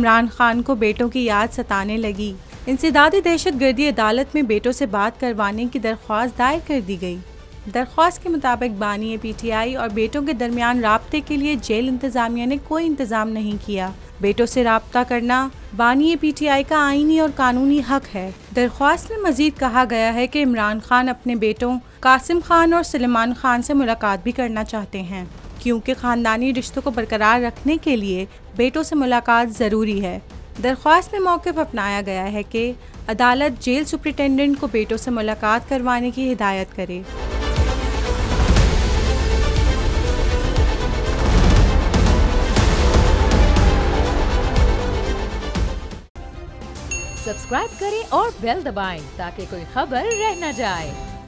इमरान खान को बेटों की याद सताने लगी। इंसदादी दहशतगर्दी अदालत में बेटों से बात करवाने की दरख्वास्त दायर कर दी गई। दरख्वास्त के मुताबिक बानी PTI और बेटों के दरमियान राब्ते के लिए जेल इंतजामिया ने कोई इंतजाम नहीं किया। बेटों से राब्ता करना बानी PTI का आईनी और कानूनी हक है। दरख्वास्त में मजीद कहा गया है कि इमरान खान अपने बेटों कासिम खान और सलेमान खान से मुलाकात भी करना चाहते हैं, क्योंकि ख़ानदानी रिश्तों को बरकरार रखने के लिए बेटों से मुलाकात ज़रूरी है। दरख्वास्त में मौक़िफ़ अपनाया गया है कि अदालत जेल सुपरिटेंडेंट को बेटों से मुलाकात करवाने की हिदायत करे। सब्सक्राइब करें और बेल दबाएं ताकि कोई खबर रह न जाए।